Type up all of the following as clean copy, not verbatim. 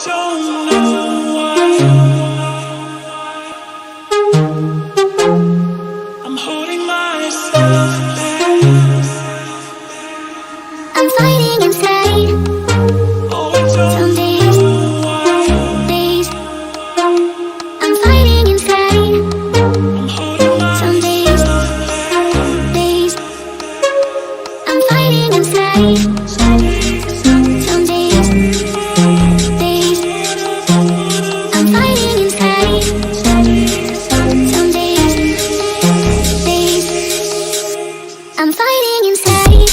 don't know why I'm holding myself back. I'm fighting inside. Oh, I don't Some days, know why days. I'm fighting inside. I'm holding Some days, myself back. days. I'm fighting inside. Some days, days. I'm fighting inside. Some days, days. I'm fighting inside.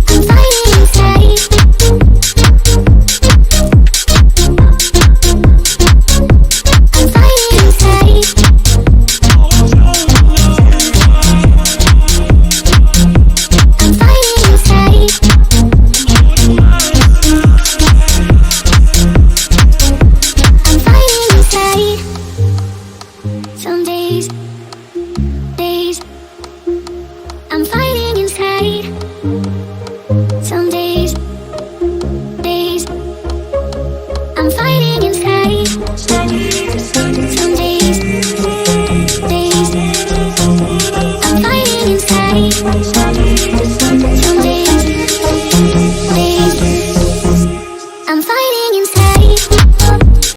I'm fighting inside. I'm fighting inside. Oh, I don't know why I'm fighting inside. I'm holding myself back. I'm fighting inside.